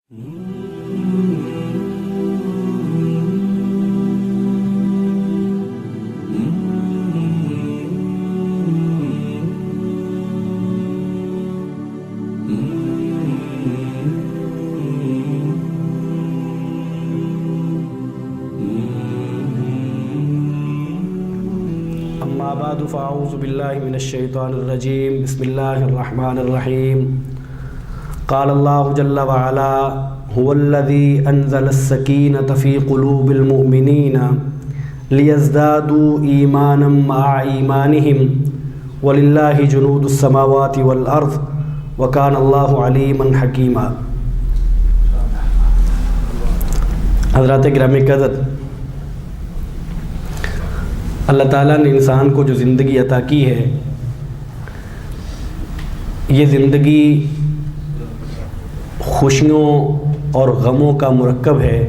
أما بعد فأعوذ بالله من الشيطان الرجيم بسم الله الرحمن الرحيم قال الله جل وعلا هو الذي أنزل السكينة في قلوب المؤمنين ليزدادوا إيمانا مع إيمانهم ولله جنود السماوات والأرض وكان الله عليما حكيما۔ حضرات گرامی قدر، اللہ تعالیٰ نے انسان کو جو زندگی عطا کی ہے، یہ زندگی خوشیوں اور غموں کا مرکب ہے۔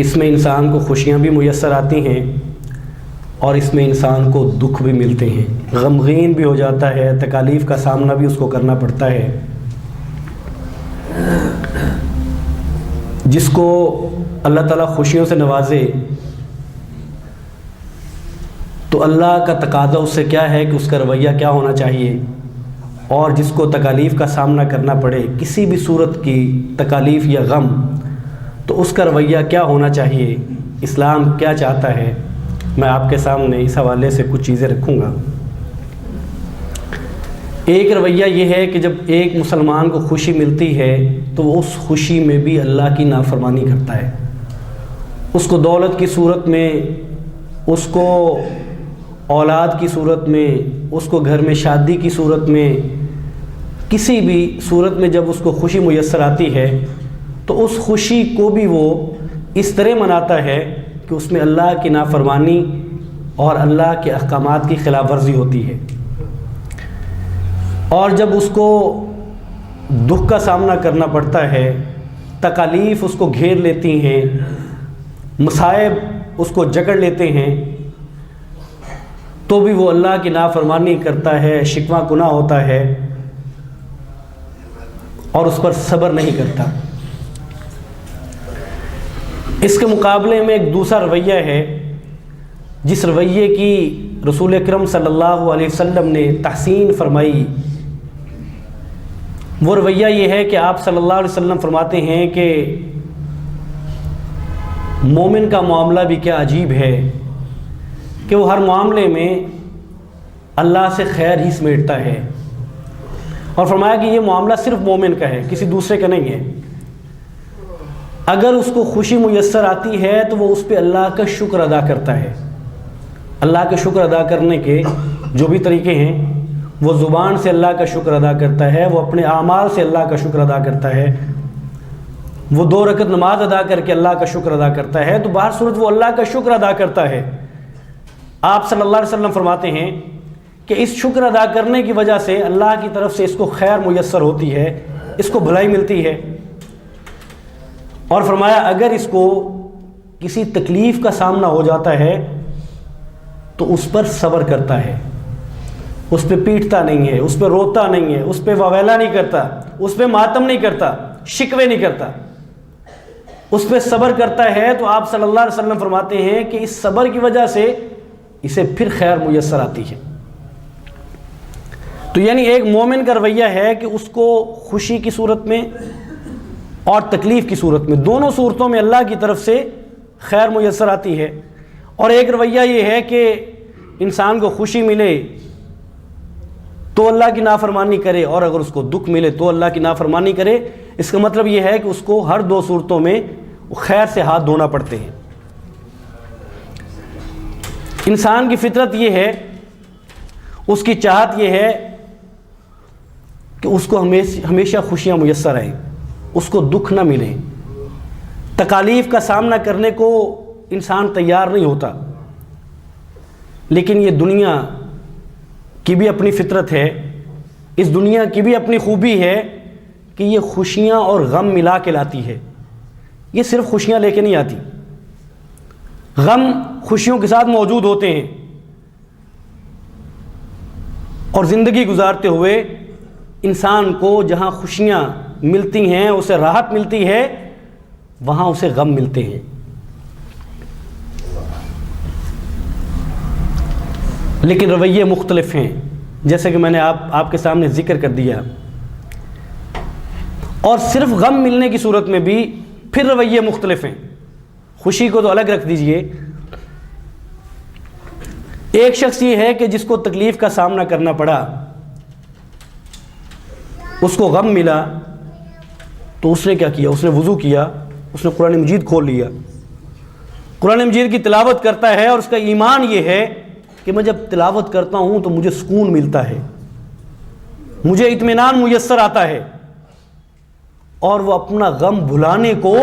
اس میں انسان کو خوشیاں بھی میسر آتی ہیں اور اس میں انسان کو دکھ بھی ملتے ہیں، غمگین بھی ہو جاتا ہے، تکالیف کا سامنا بھی اس کو کرنا پڑتا ہے۔ جس کو اللہ تعالیٰ خوشیوں سے نوازے تو اللہ کا تقاضا اس سے کیا ہے کہ اس کا رویہ کیا ہونا چاہیے، اور جس کو تکالیف کا سامنا کرنا پڑے، کسی بھی صورت کی تکالیف یا غم، تو اس کا رویہ کیا ہونا چاہیے، اسلام کیا چاہتا ہے، میں آپ کے سامنے اس حوالے سے کچھ چیزیں رکھوں گا۔ ایک رویہ یہ ہے کہ جب ایک مسلمان کو خوشی ملتی ہے تو وہ اس خوشی میں بھی اللہ کی نافرمانی کرتا ہے۔ اس کو دولت کی صورت میں، اس کو اولاد کی صورت میں، اس کو گھر میں شادی کی صورت میں، کسی بھی صورت میں جب اس کو خوشی میسر آتی ہے تو اس خوشی کو بھی وہ اس طرح مناتا ہے کہ اس میں اللہ کی نافرمانی اور اللہ کے احکامات کی خلاف ورزی ہوتی ہے۔ اور جب اس کو دکھ کا سامنا کرنا پڑتا ہے، تکالیف اس کو گھیر لیتی ہیں، مصائب اس کو جکڑ لیتے ہیں، تو بھی وہ اللہ کی نافرمانی کرتا ہے، شکوہ گناہ ہوتا ہے اور اس پر صبر نہیں کرتا۔ اس کے مقابلے میں ایک دوسرا رویہ ہے جس رویے کی رسول اکرم صلی اللہ علیہ وسلم نے تحسین فرمائی۔ وہ رویہ یہ ہے کہ آپ صلی اللہ علیہ وسلم فرماتے ہیں کہ مومن کا معاملہ بھی کیا عجیب ہے کہ وہ ہر معاملے میں اللہ سے خیر ہی سمیٹتا ہے، اور فرمایا کہ یہ معاملہ صرف مومن کا ہے، کسی دوسرے کا نہیں ہے۔ اگر اس کو خوشی میسر آتی ہے تو وہ اس پہ اللہ کا شکر ادا کرتا ہے۔ اللہ کا شکر ادا کرنے کے جو بھی طریقے ہیں، وہ زبان سے اللہ کا شکر ادا کرتا ہے، وہ اپنے اعمال سے اللہ کا شکر ادا کرتا ہے، وہ 2 رکعت نماز ادا کر کے اللہ کا شکر ادا کرتا ہے، تو باہر صورت وہ اللہ کا شکر ادا کرتا ہے۔ آپ صلی اللہ علیہ وسلم فرماتے ہیں کہ اس شکر ادا کرنے کی وجہ سے اللہ کی طرف سے اس کو خیر میسر ہوتی ہے، اس کو بھلائی ملتی ہے۔ اور فرمایا اگر اس کو کسی تکلیف کا سامنا ہو جاتا ہے تو اس پر صبر کرتا ہے، اس پہ پیٹتا نہیں ہے، اس پہ روتا نہیں ہے، اس پہ واویلا نہیں کرتا، اس پہ ماتم نہیں کرتا، شکوے نہیں کرتا، اس پہ صبر کرتا ہے، تو آپ صلی اللہ علیہ وسلم فرماتے ہیں کہ اس صبر کی وجہ سے اسے پھر خیر میسر آتی ہے۔ تو یعنی ایک مومن کا رویہ ہے کہ اس کو خوشی کی صورت میں اور تکلیف کی صورت میں، دونوں صورتوں میں اللہ کی طرف سے خیر میسر آتی ہے۔ اور ایک رویہ یہ ہے کہ انسان کو خوشی ملے تو اللہ کی نافرمانی کرے، اور اگر اس کو دکھ ملے تو اللہ کی نافرمانی کرے۔ اس کا مطلب یہ ہے کہ اس کو ہر 2 صورتوں میں خیر سے ہاتھ دھونا پڑتے ہیں۔ انسان کی فطرت یہ ہے، اس کی چاہت یہ ہے کہ اس کو ہمیشہ خوشیاں میسر آئیں، اس کو دکھ نہ ملے۔ تکالیف کا سامنا کرنے کو انسان تیار نہیں ہوتا، لیکن یہ دنیا کی بھی اپنی فطرت ہے، اس دنیا کی بھی اپنی خوبی ہے کہ یہ خوشیاں اور غم ملا کے لاتی ہے۔ یہ صرف خوشیاں لے کے نہیں آتی، غم خوشیوں کے ساتھ موجود ہوتے ہیں، اور زندگی گزارتے ہوئے انسان کو جہاں خوشیاں ملتی ہیں، اسے راحت ملتی ہے، وہاں اسے غم ملتے ہیں۔ لیکن رویے مختلف ہیں، جیسے کہ میں نے آپ کے سامنے ذکر کر دیا۔ اور صرف غم ملنے کی صورت میں بھی پھر رویے مختلف ہیں۔ خوشی کو تو الگ رکھ دیجئے، ایک شخص یہ ہے کہ جس کو تکلیف کا سامنا کرنا پڑا، اس کو غم ملا، تو اس نے کیا کیا؟ اس نے وضو کیا، اس نے قرآن مجید کھول لیا، قرآن مجید کی تلاوت کرتا ہے، اور اس کا ایمان یہ ہے کہ میں جب تلاوت کرتا ہوں تو مجھے سکون ملتا ہے، مجھے اطمینان میسر آتا ہے، اور وہ اپنا غم بھلانے کو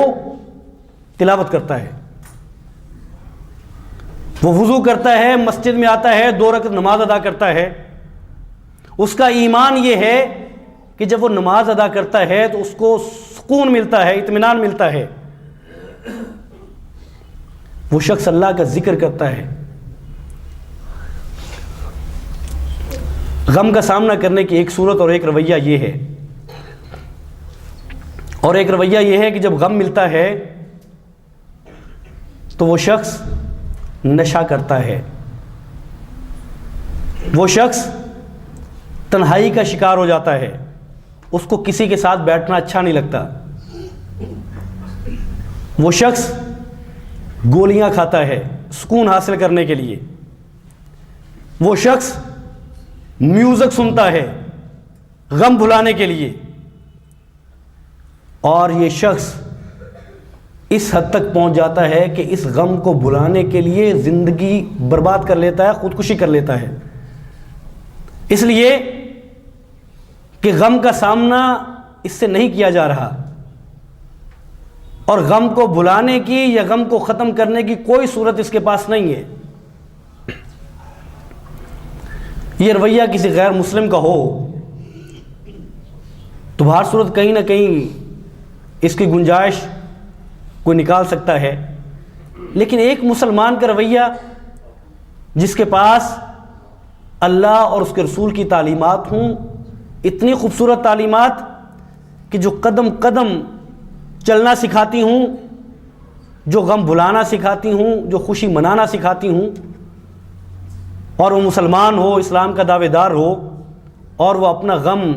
تلاوت کرتا ہے۔ وہ وضو کرتا ہے، مسجد میں آتا ہے، 2 رکعت نماز ادا کرتا ہے، اس کا ایمان یہ ہے کہ جب وہ نماز ادا کرتا ہے تو اس کو سکون ملتا ہے، اطمینان ملتا ہے۔ وہ شخص اللہ کا ذکر کرتا ہے۔ غم کا سامنا کرنے کی ایک صورت اور ایک رویہ یہ ہے، اور ایک رویہ یہ ہے کہ جب غم ملتا ہے تو وہ شخص نشہ کرتا ہے، وہ شخص تنہائی کا شکار ہو جاتا ہے، اس کو کسی کے ساتھ بیٹھنا اچھا نہیں لگتا، وہ شخص گولیاں کھاتا ہے سکون حاصل کرنے کے لیے، وہ شخص میوزک سنتا ہے غم بھلانے کے لیے، اور یہ شخص اس حد تک پہنچ جاتا ہے کہ اس غم کو بھلانے کے لیے زندگی برباد کر لیتا ہے، خودکشی کر لیتا ہے، اس لیے کہ غم کا سامنا اس سے نہیں کیا جا رہا، اور غم کو بھلانے کی یا غم کو ختم کرنے کی کوئی صورت اس کے پاس نہیں ہے۔ یہ رویہ کسی غیر مسلم کا ہو تو بہر صورت کہیں نہ کہیں اس کی گنجائش کوئی نکال سکتا ہے، لیکن ایک مسلمان کا رویہ جس کے پاس اللہ اور اس کے رسول کی تعلیمات ہوں، اتنی خوبصورت تعلیمات کہ جو قدم قدم چلنا سکھاتی ہوں، جو غم بھلانا سکھاتی ہوں، جو خوشی منانا سکھاتی ہوں، اور وہ مسلمان ہو، اسلام کا دعوے دار ہو، اور وہ اپنا غم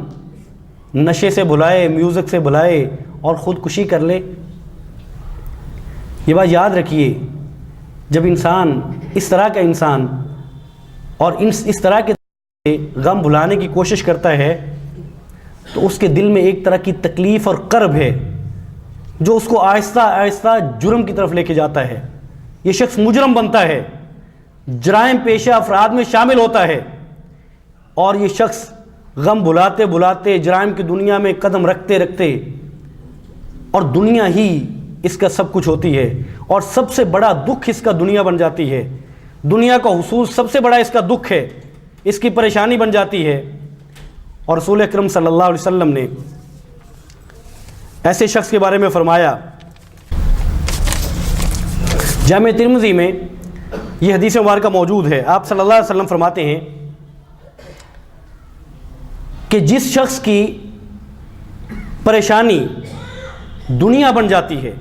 نشے سے بھلائے، میوزک سے بھلائے اور خودکشی کر لے۔ یہ بات یاد رکھیے، جب انسان اس طرح کا انسان اور اس طرح کے غم بھلانے کی کوشش کرتا ہے تو اس کے دل میں ایک طرح کی تکلیف اور کرب ہے جو اس کو آہستہ آہستہ جرم کی طرف لے کے جاتا ہے۔ یہ شخص مجرم بنتا ہے، جرائم پیشہ افراد میں شامل ہوتا ہے، اور یہ شخص غم بھلاتے بھلاتے جرائم کی دنیا میں قدم رکھتے رکھتے، اور دنیا ہی اس کا سب کچھ ہوتی ہے، اور سب سے بڑا دکھ اس کا دنیا بن جاتی ہے، دنیا کا حصول سب سے بڑا اس کا دکھ ہے، اس کی پریشانی بن جاتی ہے۔ اور رسول اکرم صلی اللہ علیہ وسلم نے ایسے شخص کے بارے میں فرمایا، جامع ترمذی میں یہ حدیث مبارکہ موجود ہے، آپ صلی اللہ علیہ وسلم فرماتے ہیں کہ جس شخص کی پریشانی دنیا بن جاتی ہے،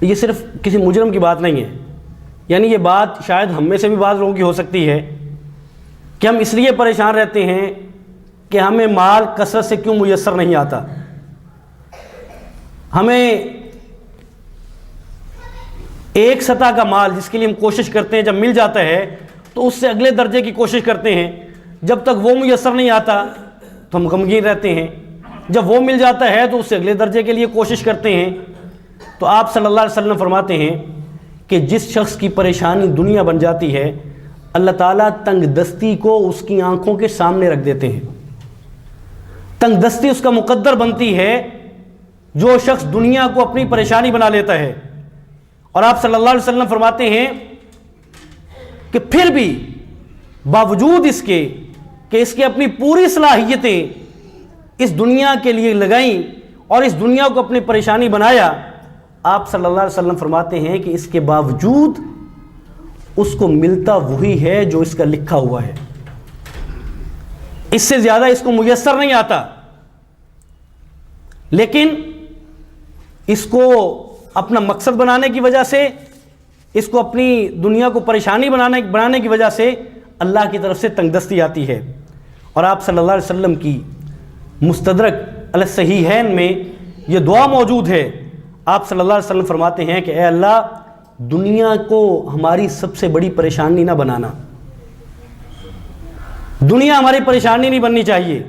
یہ صرف کسی مجرم کی بات نہیں ہے، یعنی یہ بات شاید ہم میں سے بھی بعض لوگوں کی ہو سکتی ہے کہ ہم اس لیے پریشان رہتے ہیں کہ ہمیں مال کثرت سے کیوں میسر نہیں آتا، ہمیں ایک سطح کا مال جس کے لیے ہم کوشش کرتے ہیں جب مل جاتا ہے تو اس سے اگلے درجے کی کوشش کرتے ہیں، جب تک وہ میسر نہیں آتا تو ہم غمگین رہتے ہیں، جب وہ مل جاتا ہے تو اس سے اگلے درجے کے لیے کوشش کرتے ہیں۔ تو آپ صلی اللہ علیہ وسلم فرماتے ہیں کہ جس شخص کی پریشانی دنیا بن جاتی ہے، اللہ تعالیٰ تنگ دستی کو اس کی آنکھوں کے سامنے رکھ دیتے ہیں، تنگ دستی اس کا مقدر بنتی ہے جو شخص دنیا کو اپنی پریشانی بنا لیتا ہے۔ اور آپ صلی اللہ علیہ وسلم فرماتے ہیں کہ پھر بھی باوجود اس کے کہ اس کے اپنی پوری صلاحیتیں اس دنیا کے لیے لگائیں اور اس دنیا کو اپنی پریشانی بنایا، آپ صلی اللہ علیہ وسلم فرماتے ہیں کہ اس کے باوجود اس کو ملتا وہی ہے جو اس کا لکھا ہوا ہے، اس سے زیادہ اس کو میسر نہیں آتا۔ لیکن اس کو اپنا مقصد بنانے کی وجہ سے، اس کو اپنی دنیا کو پریشانی بنانے کی وجہ سے اللہ کی طرف سے تنگ دستی آتی ہے۔ اور آپ صلی اللہ علیہ وسلم کی مستدرک علی الصحیحین میں یہ دعا موجود ہے۔ آپ صلی اللہ علیہ وسلم فرماتے ہیں کہ اے اللہ، دنیا کو ہماری سب سے بڑی پریشانی نہ بنانا، دنیا ہماری پریشانی نہیں بننی چاہیے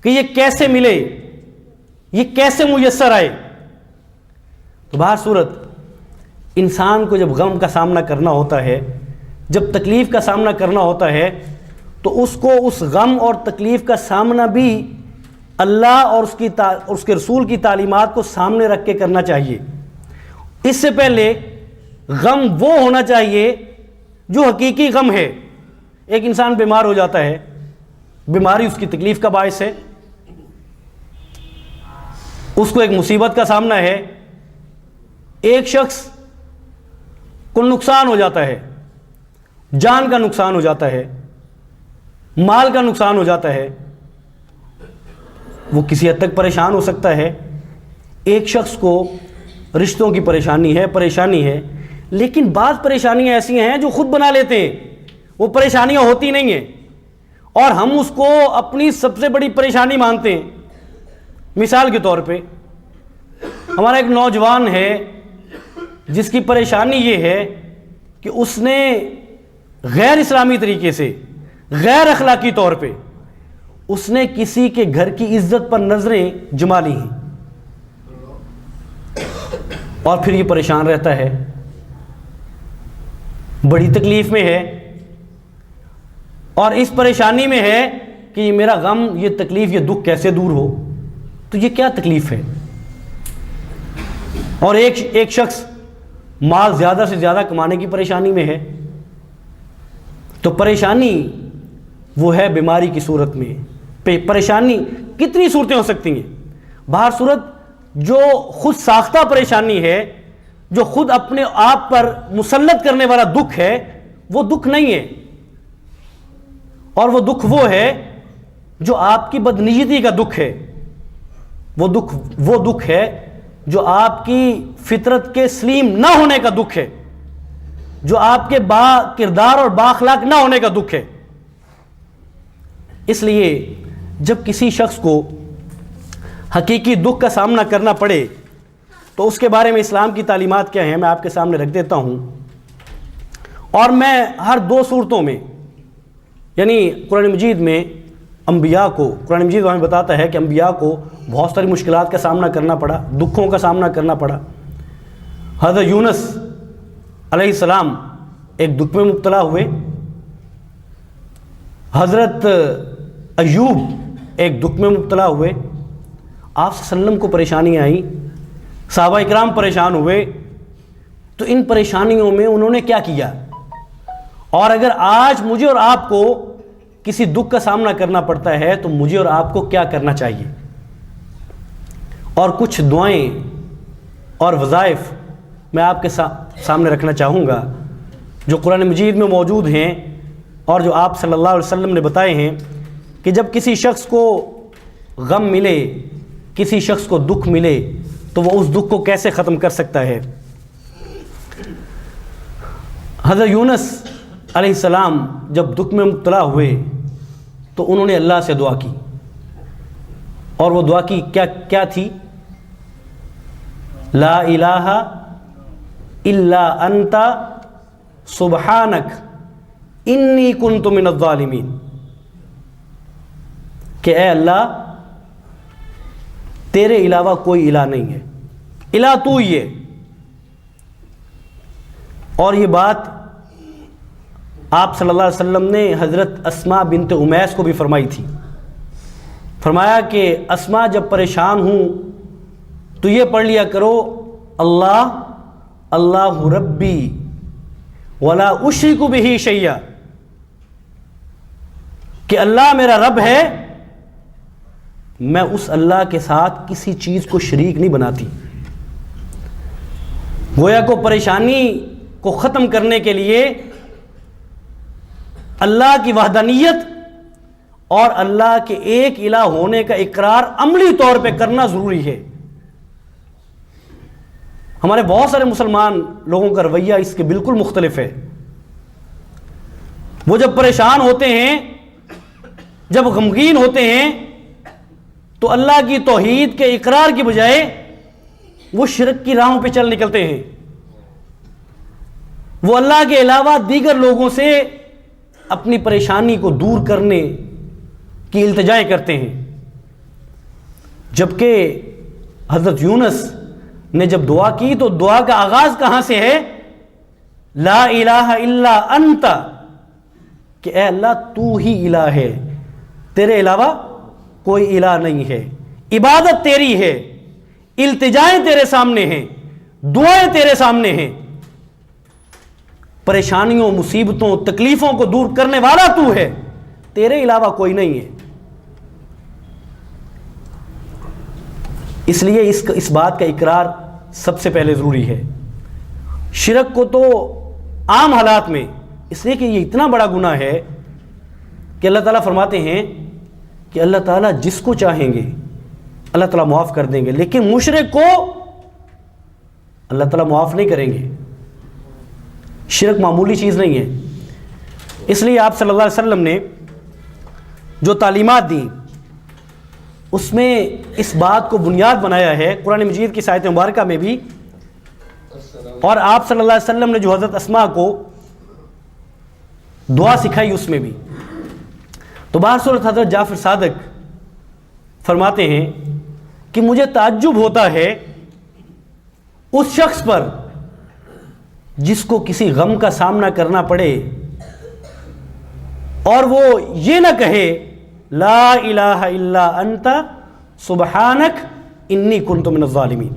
کہ یہ کیسے ملے، یہ کیسے میسر آئے۔ تو بہر صورت انسان کو جب غم کا سامنا کرنا ہوتا ہے، جب تکلیف کا سامنا کرنا ہوتا ہے، تو اس کو اس غم اور تکلیف کا سامنا بھی اللہ اور اس کے رسول کی تعلیمات کو سامنے رکھ کے کرنا چاہیے۔ اس سے پہلے غم وہ ہونا چاہیے جو حقیقی غم ہے۔ ایک انسان بیمار ہو جاتا ہے، بیماری اس کی تکلیف کا باعث ہے، اس کو ایک مصیبت کا سامنا ہے۔ ایک شخص کو نقصان ہو جاتا ہے، جان کا نقصان ہو جاتا ہے، مال کا نقصان ہو جاتا ہے، وہ کسی حد تک پریشان ہو سکتا ہے۔ ایک شخص کو رشتوں کی پریشانی ہے، لیکن بعض پریشانیاں ایسی ہیں جو خود بنا لیتے ہیں، وہ پریشانیاں ہوتی نہیں ہیں اور ہم اس کو اپنی سب سے بڑی پریشانی مانتے ہیں۔ مثال کے طور پہ ہمارا ایک نوجوان ہے جس کی پریشانی یہ ہے کہ اس نے غیر اسلامی طریقے سے، غیر اخلاقی طور پہ اس نے کسی کے گھر کی عزت پر نظریں جما لی ہیں، اور پھر یہ پریشان رہتا ہے، بڑی تکلیف میں ہے، اور اس پریشانی میں ہے کہ یہ میرا غم، یہ تکلیف، یہ دکھ کیسے دور ہو۔ تو یہ کیا تکلیف ہے؟ اور ایک شخص مال زیادہ سے زیادہ کمانے کی پریشانی میں ہے، تو پریشانی وہ ہے بیماری کی صورت میں۔ پریشانی کتنی صورتیں ہو سکتی ہیں؟ بہر صورت جو خود ساختہ پریشانی ہے، جو خود اپنے آپ پر مسلط کرنے والا دکھ ہے، وہ دکھ نہیں ہے، اور وہ دکھ وہ ہے جو آپ کی بدنیتی کا دکھ ہے، وہ دکھ ہے جو آپ کی فطرت کے سلیم نہ ہونے کا دکھ ہے، جو آپ کے با کردار اور با اخلاق نہ ہونے کا دکھ ہے۔ اس لیے جب کسی شخص کو حقیقی دکھ کا سامنا کرنا پڑے تو اس کے بارے میں اسلام کی تعلیمات کیا ہیں، میں آپ کے سامنے رکھ دیتا ہوں۔ اور میں ہر دو صورتوں میں، یعنی قرآن مجید میں انبیاء کو، قرآن مجید ہمیں بتاتا ہے کہ انبیاء کو بہت ساری مشکلات کا سامنا کرنا پڑا، دکھوں کا سامنا کرنا پڑا۔ حضرت یونس علیہ السلام ایک دکھ میں مبتلا ہوئے، حضرت ایوب ایک دکھ میں مبتلا ہوئے، آپ صلی اللہ علیہ وسلم کو پریشانیاں آئیں، صحابہ اکرام پریشان ہوئے۔ تو ان پریشانیوں میں انہوں نے کیا کیا؟ اور اگر آج مجھے اور آپ کو کسی دکھ کا سامنا کرنا پڑتا ہے تو مجھے اور آپ کو کیا کرنا چاہیے؟ اور کچھ دعائیں اور وظائف میں آپ کے سامنے رکھنا چاہوں گا جو قرآن مجید میں موجود ہیں اور جو آپ صلی اللہ علیہ وسلم نے بتائے ہیں کہ جب کسی شخص کو غم ملے، کسی شخص کو دکھ ملے تو وہ اس دکھ کو کیسے ختم کر سکتا ہے۔ حضرت یونس علیہ السلام جب دکھ میں مبتلا ہوئے تو انہوں نے اللہ سے دعا کی، اور وہ دعا کی کیا تھی؟ لا الہ الا انت سبحانک انی کنت من الظالمین، کہ اے اللہ تیرے علاوہ کوئی الہ نہیں ہے، الہ تو ہی ہے۔ اور یہ بات آپ صلی اللہ علیہ وسلم نے حضرت اسماء بنت امیس کو بھی فرمائی تھی۔ فرمایا کہ اسماء جب پریشان ہوں تو یہ پڑھ لیا کرو، اللہ اللہ ربی ولا اشرک بہ شیئا، کہ اللہ میرا رب ہے، میں اس اللہ کے ساتھ کسی چیز کو شریک نہیں بناتی۔ گویا کو پریشانی کو ختم کرنے کے لیے اللہ کی وحدانیت اور اللہ کے ایک الہ ہونے کا اقرار عملی طور پہ کرنا ضروری ہے۔ ہمارے بہت سارے مسلمان لوگوں کا رویہ اس کے بالکل مختلف ہے۔ وہ جب پریشان ہوتے ہیں، جب غمگین ہوتے ہیں، تو اللہ کی توحید کے اقرار کی بجائے وہ شرک کی راہوں پہ چل نکلتے ہیں۔ وہ اللہ کے علاوہ دیگر لوگوں سے اپنی پریشانی کو دور کرنے کی التجائیں کرتے ہیں، جبکہ حضرت یونس نے جب دعا کی تو دعا کا آغاز کہاں سے ہے؟ لا الہ الا انت، کہ اے اللہ تو ہی الہ ہے، تیرے علاوہ کوئی الہ نہیں ہے، عبادت تیری ہے، التجائیں تیرے سامنے ہیں، دعائیں تیرے سامنے ہیں، پریشانیوں، مصیبتوں، تکلیفوں کو دور کرنے والا تو ہے، تیرے علاوہ کوئی نہیں ہے۔ اس لیے اس بات کا اقرار سب سے پہلے ضروری ہے۔ شرک کو تو عام حالات میں، اس لیے کہ یہ اتنا بڑا گناہ ہے کہ اللہ تعالیٰ فرماتے ہیں کہ اللہ تعالیٰ جس کو چاہیں گے اللہ تعالیٰ معاف کر دیں گے، لیکن مشرک کو اللہ تعالیٰ معاف نہیں کریں گے۔ شرک معمولی چیز نہیں ہے۔ اس لیے آپ صلی اللہ علیہ وسلم نے جو تعلیمات دیں اس میں اس بات کو بنیاد بنایا ہے، قرآن مجید کی آیت مبارکہ میں بھی، اور آپ صلی اللہ علیہ وسلم نے جو حضرت اسماء کو دعا سکھائی اس میں بھی۔ تو بہر صورت حضرت جعفر صادق فرماتے ہیں کہ مجھے تعجب ہوتا ہے اس شخص پر جس کو کسی غم کا سامنا کرنا پڑے اور وہ یہ نہ کہے لا الہ الا انت سبحانک انی کنت من الظالمین۔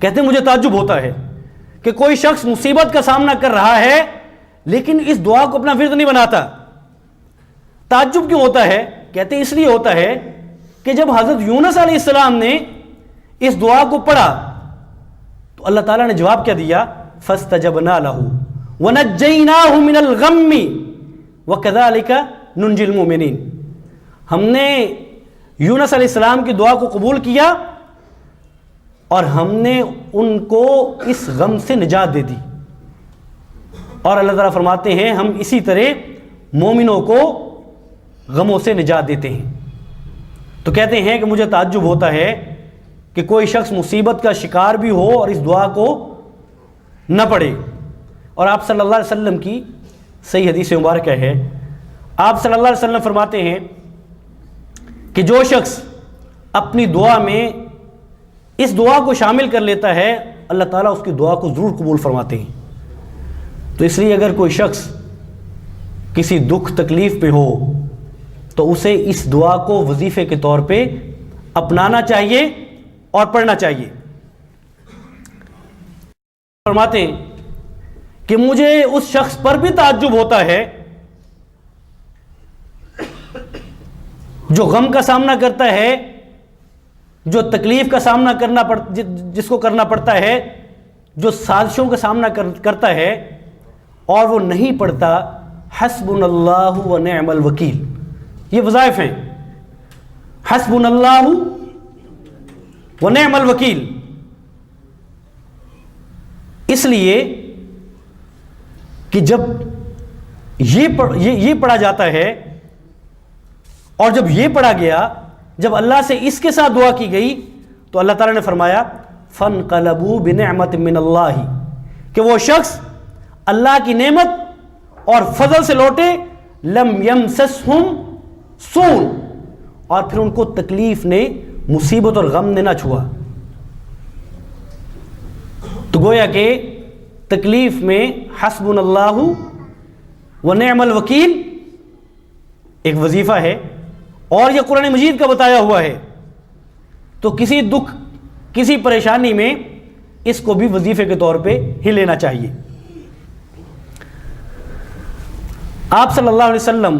کہتے ہیں مجھے تعجب ہوتا ہے کہ کوئی شخص مصیبت کا سامنا کر رہا ہے لیکن اس دعا کو اپنا ورد نہیں بناتا۔ تعجب کیوں ہوتا ہے؟ کہتے ہیں اس لیے ہوتا ہے کہ جب حضرت یونس علیہ السلام نے اس دعا کو پڑھا تو اللہ تعالیٰ نے جواب کیا دیا؟ فاستجبنا له ونجیناہ من الغم وکذالک ننجی المؤمنین۔ ہم نے یونس علیہ السلام کی دعا کو قبول کیا اور ہم نے ان کو اس غم سے نجات دے دی، اور اللہ تعالیٰ فرماتے ہیں ہم اسی طرح مومنوں کو غموں سے نجات دیتے ہیں۔ تو کہتے ہیں کہ مجھے تعجب ہوتا ہے کہ کوئی شخص مصیبت کا شکار بھی ہو اور اس دعا کو نہ پڑھے۔ اور آپ صلی اللہ علیہ وسلم کی صحیح حدیث مبارکہ ہے، آپ صلی اللہ علیہ وسلم فرماتے ہیں کہ جو شخص اپنی دعا میں اس دعا کو شامل کر لیتا ہے اللہ تعالیٰ اس کی دعا کو ضرور قبول فرماتے ہیں۔ تو اس لیے اگر کوئی شخص کسی دکھ تکلیف پہ ہو تو اسے اس دعا کو وظیفے کے طور پہ اپنانا چاہیے اور پڑھنا چاہیے۔ فرماتے ہیں کہ مجھے اس شخص پر بھی تعجب ہوتا ہے جو غم کا سامنا کرتا ہے، جو تکلیف کا سامنا جس کو کرنا پڑتا ہے، جو سازشوں کا سامنا کرتا ہے اور وہ نہیں پڑھتا حسبنا اللہ و نعم الوکیل۔ یہ وظائف ہیں، حسبنا اللہ و نعم الوکیل۔ اس لیے کہ جب یہ پڑھا جاتا ہے اور جب یہ پڑھا گیا، جب اللہ سے اس کے ساتھ دعا کی گئی تو اللہ تعالیٰ نے فرمایا فانقلبوا بنعمت من اللہ، کہ وہ شخص اللہ کی نعمت اور فضل سے لوٹے، لم یمسسہم سوء، اور پھر ان کو تکلیف نے، مصیبت اور غم نے نہ چھوا۔ تو گویا کہ تکلیف میں حسبنا اللہ و نعم الوکیل ایک وظیفہ ہے، اور یہ قرآن مجید کا بتایا ہوا ہے۔ تو کسی دکھ، کسی پریشانی میں اس کو بھی وظیفے کے طور پہ ہی لینا چاہیے۔ آپ صلی اللہ علیہ وسلم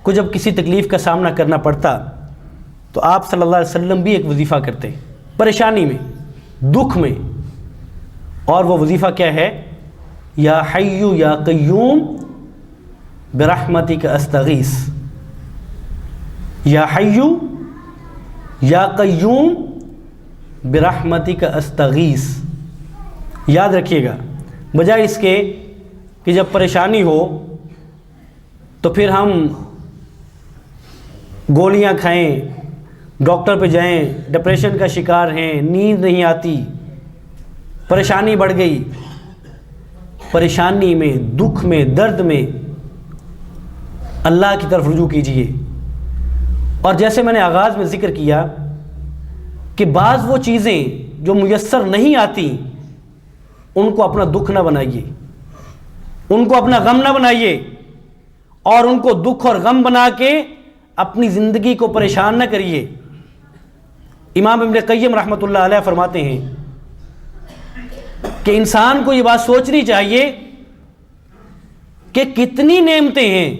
کو جب کسی تکلیف کا سامنا کرنا پڑتا تو آپ صلی اللہ علیہ وسلم بھی ایک وظیفہ کرتے پریشانی میں، دکھ میں، اور وہ وظیفہ کیا ہے؟ یا حی یا قیوم برحمتک استغیث، یا حیو یا قیوم برحمتک استغیث. یاد رکھیے گا، بجائے اس کے کہ جب پریشانی ہو تو پھر ہم گولیاں کھائیں، ڈاکٹر پہ جائیں، ڈپریشن کا شکار ہیں، نیند نہیں آتی، پریشانی بڑھ گئی. پریشانی میں، دکھ میں، درد میں اللہ کی طرف رجوع کیجیے. اور جیسے میں نے آغاز میں ذکر کیا کہ بعض وہ چیزیں جو میسر نہیں آتی ان کو اپنا دکھ نہ بنائیے، ان کو اپنا غم نہ بنائیے، اور ان کو دکھ اور غم بنا کے اپنی زندگی کو پریشان نہ کریے. امام ابن قیم رحمۃ اللہ علیہ فرماتے ہیں کہ انسان کو یہ بات سوچنی چاہیے کہ کتنی نعمتیں ہیں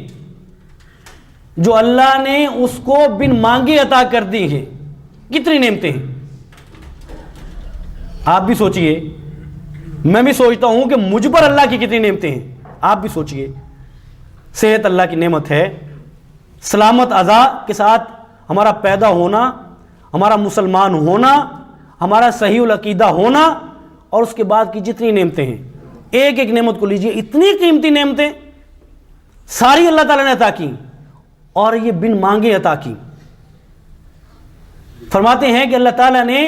جو اللہ نے اس کو بن مانگے عطا کر دی ہیں. کتنی نعمتیں ہیں، آپ بھی سوچئے، میں بھی سوچتا ہوں کہ مجھ پر اللہ کی کتنی نعمتیں ہیں. آپ بھی سوچئے، صحت اللہ کی نعمت ہے، سلامت اعضاء کے ساتھ ہمارا پیدا ہونا، ہمارا مسلمان ہونا، ہمارا صحیح العقیدہ ہونا، اور اس کے بعد کی جتنی نعمتیں ہیں. ایک ایک نعمت کو لیجئے، اتنی قیمتی نعمتیں ساری اللہ تعالیٰ نے عطا کی، اور یہ بن مانگے عطا کی. فرماتے ہیں کہ اللہ تعالیٰ نے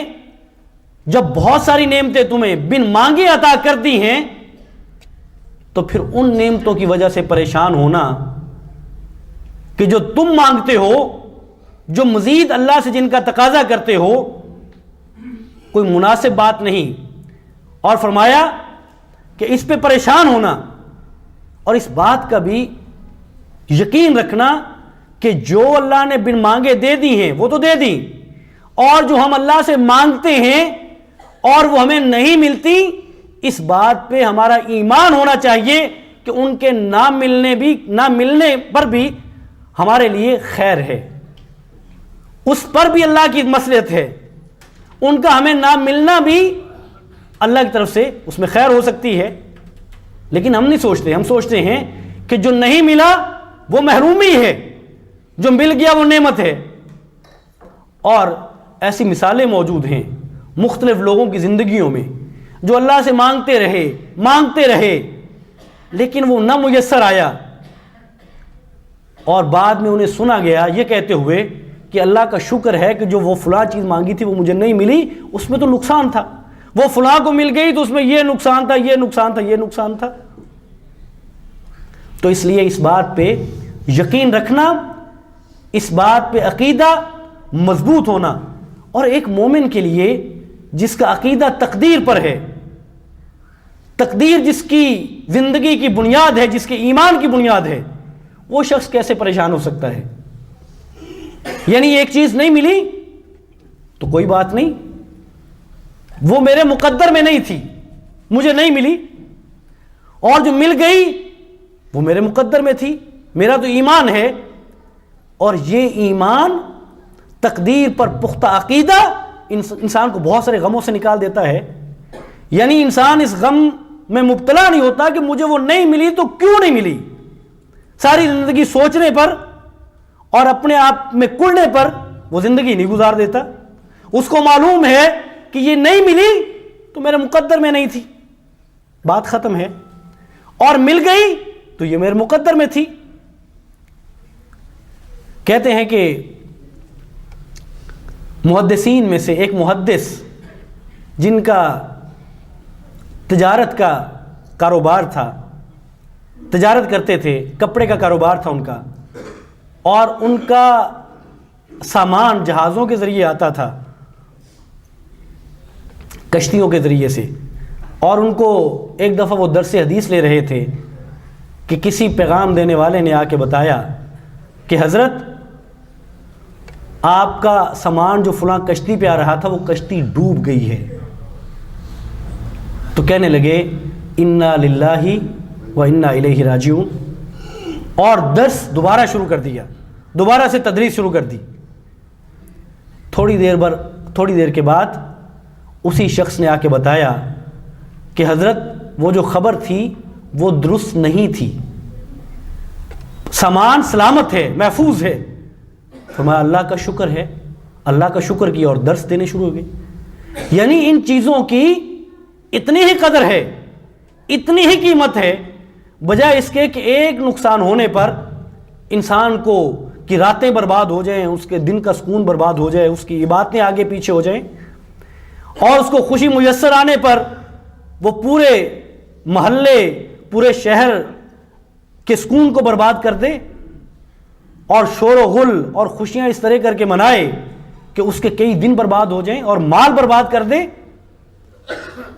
جب بہت ساری نعمتیں تمہیں بن مانگے عطا کر دی ہیں تو پھر ان نعمتوں کی وجہ سے پریشان ہونا کہ جو تم مانگتے ہو، جو مزید اللہ سے جن کا تقاضا کرتے ہو، کوئی مناسب بات نہیں. اور فرمایا کہ اس پہ پریشان ہونا اور اس بات کا بھی یقین رکھنا کہ جو اللہ نے بن مانگے دے دی ہیں وہ تو دے دی، اور جو ہم اللہ سے مانگتے ہیں اور وہ ہمیں نہیں ملتی، اس بات پہ ہمارا ایمان ہونا چاہیے کہ ان کے نہ ملنے پر بھی ہمارے لیے خیر ہے، اس پر بھی اللہ کی مصلحت ہے، ان کا ہمیں نہ ملنا بھی اللہ کی طرف سے اس میں خیر ہو سکتی ہے. لیکن ہم نہیں سوچتے، ہم سوچتے ہیں کہ جو نہیں ملا وہ محرومی ہے، جو مل گیا وہ نعمت ہے. اور ایسی مثالیں موجود ہیں مختلف لوگوں کی زندگیوں میں جو اللہ سے مانگتے رہے لیکن وہ نہ میسر آیا، اور بعد میں انہیں سنا گیا یہ کہتے ہوئے کہ اللہ کا شکر ہے کہ جو وہ فلاں چیز مانگی تھی وہ مجھے نہیں ملی، اس میں تو نقصان تھا، وہ فلاں کو مل گئی تو اس میں یہ نقصان تھا، یہ نقصان تھا، یہ نقصان تھا. تو اس لیے اس بات پہ یقین رکھنا، اس بات پہ عقیدہ مضبوط ہونا. اور ایک مومن کے لیے جس کا عقیدہ تقدیر پر ہے، تقدیر جس کی زندگی کی بنیاد ہے، جس کے ایمان کی بنیاد ہے، وہ شخص کیسے پریشان ہو سکتا ہے؟ یعنی ایک چیز نہیں ملی تو کوئی بات نہیں، وہ میرے مقدر میں نہیں تھی، مجھے نہیں ملی، اور جو مل گئی وہ میرے مقدر میں تھی، میرا تو ایمان ہے. اور یہ ایمان، تقدیر پر پختہ عقیدہ انسان کو بہت سارے غموں سے نکال دیتا ہے. یعنی انسان اس غم میں مبتلا نہیں ہوتا کہ مجھے وہ نہیں ملی تو کیوں نہیں ملی. ساری زندگی سوچنے پر اور اپنے آپ میں کڑنے پر وہ زندگی نہیں گزار دیتا. اس کو معلوم ہے کہ یہ نہیں ملی تو میرے مقدر میں نہیں تھی، بات ختم ہے، اور مل گئی تو یہ میرے مقدر میں تھی. کہتے ہیں کہ محدثین میں سے ایک محدث جن کا تجارت کا کاروبار تھا، تجارت کرتے تھے، کپڑے کا کاروبار تھا ان کا، اور ان کا سامان جہازوں کے ذریعے آتا تھا، کشتیوں کے ذریعے سے. اور ان کو ایک دفعہ وہ درس حدیث لے رہے تھے کہ کسی پیغام دینے والے نے آ کے بتایا کہ حضرت آپ کا سامان جو فلاں کشتی پہ آ رہا تھا وہ کشتی ڈوب گئی ہے. تو کہنے لگے انا للہ و انا الیہ راجعون، اور درس دوبارہ شروع کر دیا، دوبارہ سے تدریس شروع کر دی. تھوڑی دیر کے بعد اسی شخص نے آ کے بتایا کہ حضرت وہ جو خبر تھی وہ درست نہیں تھی، سامان سلامت ہے، محفوظ ہے، فرمایا اللہ کا شکر ہے، اللہ کا شکر کیا اور درس دینے شروع ہو گئے. یعنی ان چیزوں کی اتنی ہی قدر ہے، اتنی ہی قیمت ہے، بجائے اس کے کہ ایک نقصان ہونے پر انسان کو کی راتیں برباد ہو جائیں، اس کے دن کا سکون برباد ہو جائے، اس کی عبادتیں آگے پیچھے ہو جائیں، اور اس کو خوشی میسر آنے پر وہ پورے محلے پورے شہر کے سکون کو برباد کر دے اور شور و غل اور خوشیاں اس طرح کر کے منائے کہ اس کے کئی دن برباد ہو جائیں اور مال برباد کر دے.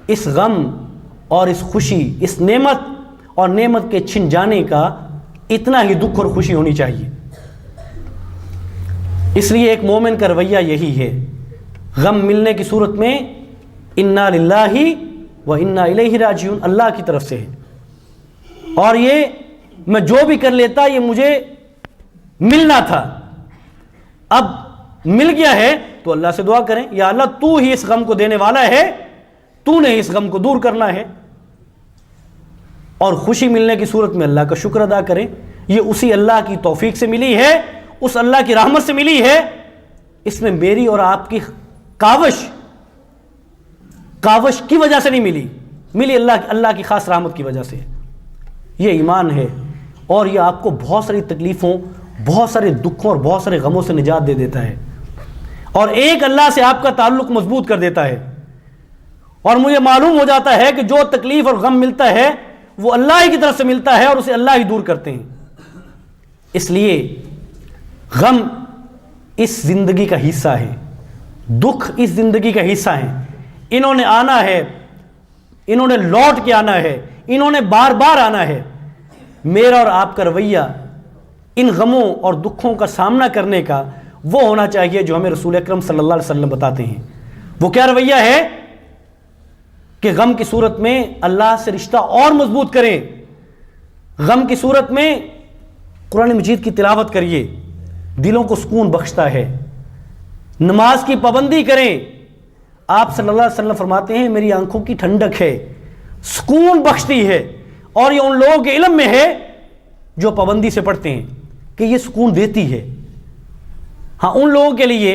اس غم اور اس خوشی، اس نعمت اور نعمت کے چھن جانے کا اتنا ہی دکھ اور خوشی ہونی چاہیے. اس لیے ایک مومن کا رویہ یہی ہے، غم ملنے کی صورت میں انا للہ و انا الیہ راجعون، اللہ کی طرف سے ہے، اور یہ میں جو بھی کر لیتا یہ مجھے ملنا تھا، اب مل گیا ہے تو اللہ سے دعا کریں یا اللہ تو ہی اس غم کو دینے والا ہے، تو نے اس غم کو دور کرنا ہے. اور خوشی ملنے کی صورت میں اللہ کا شکر ادا کریں، یہ اسی اللہ کی توفیق سے ملی ہے، اس اللہ کی رحمت سے ملی ہے، اس میں میری اور آپ کی کاوش کی وجہ سے نہیں ملی اللہ کی خاص رحمت کی وجہ سے. یہ ایمان ہے، اور یہ آپ کو بہت ساری تکلیفوں، بہت سارے دکھوں اور بہت سارے غموں سے نجات دے دیتا ہے، اور ایک اللہ سے آپ کا تعلق مضبوط کر دیتا ہے. اور مجھے معلوم ہو جاتا ہے کہ جو تکلیف اور غم ملتا ہے وہ اللہ ہی کی طرف سے ملتا ہے اور اسے اللہ ہی دور کرتے ہیں. اس لیے غم اس زندگی کا حصہ ہے، دکھ اس زندگی کا حصہ ہے، انہوں نے آنا ہے، انہوں نے لوٹ کے آنا ہے، انہوں نے بار بار آنا ہے. میرا اور آپ کا رویہ ان غموں اور دکھوں کا سامنا کرنے کا وہ ہونا چاہیے جو ہمیں رسول اکرم صلی اللہ علیہ وسلم بتاتے ہیں. وہ کیا رویہ ہے کہ غم کی صورت میں اللہ سے رشتہ اور مضبوط کریں، غم کی صورت میں قرآن مجید کی تلاوت کریے، دلوں کو سکون بخشتا ہے. نماز کی پابندی کریں، آپ صلی اللہ علیہ وسلم فرماتے ہیں میری آنکھوں کی ٹھنڈک ہے، سکون بخشتی ہے، اور یہ ان لوگوں کے علم میں ہے جو پابندی سے پڑھتے ہیں کہ یہ سکون دیتی ہے. ہاں ان لوگوں کے لیے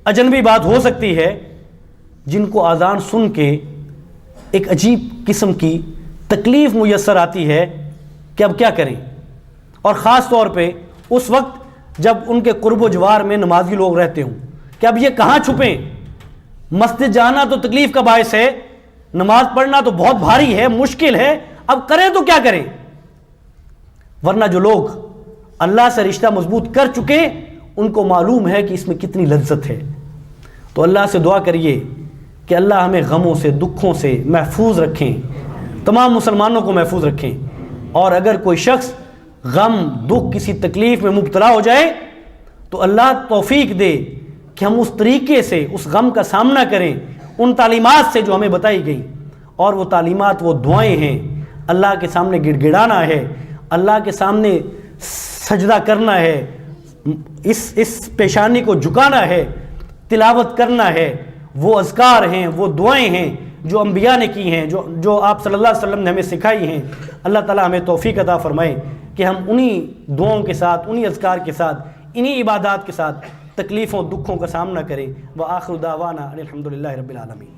اجنبی بات ہو سکتی ہے جن کو اذان سن کے ایک عجیب قسم کی تکلیف میسر آتی ہے کہ اب کیا کریں، اور خاص طور پہ اس وقت جب ان کے قرب و جوار میں نمازی لوگ رہتے ہوں کہ اب یہ کہاں چھپیں، مسجد جانا تو تکلیف کا باعث ہے، نماز پڑھنا تو بہت بھاری ہے، مشکل ہے، اب کریں تو کیا کریں. ورنہ جو لوگ اللہ سے رشتہ مضبوط کر چکے ان کو معلوم ہے کہ اس میں کتنی لذت ہے. تو اللہ سے دعا کریے کہ اللہ ہمیں غموں سے، دکھوں سے محفوظ رکھیں، تمام مسلمانوں کو محفوظ رکھیں. اور اگر کوئی شخص غم، دکھ، کسی تکلیف میں مبتلا ہو جائے تو اللہ توفیق دے کہ ہم اس طریقے سے اس غم کا سامنا کریں ان تعلیمات سے جو ہمیں بتائی گئی. اور وہ تعلیمات، وہ دعائیں ہیں، اللہ کے سامنے گڑ گڑانا ہے، اللہ کے سامنے سجدہ کرنا ہے، اس پیشانی کو جھکانا ہے، تلاوت کرنا ہے. وہ اذکار ہیں، وہ دعائیں ہیں جو انبیاء نے کی ہیں، جو آپ صلی اللہ علیہ وسلم نے ہمیں سکھائی ہیں. اللہ تعالیٰ ہمیں توفیق عطا فرمائے کہ ہم انہی دعاؤں کے ساتھ، انہی اذکار کے ساتھ، انہی عبادات کے ساتھ تکلیفوں، دکھوں کا سامنا کریں. وآخر دعوانا ان الحمد للہ رب العالمین.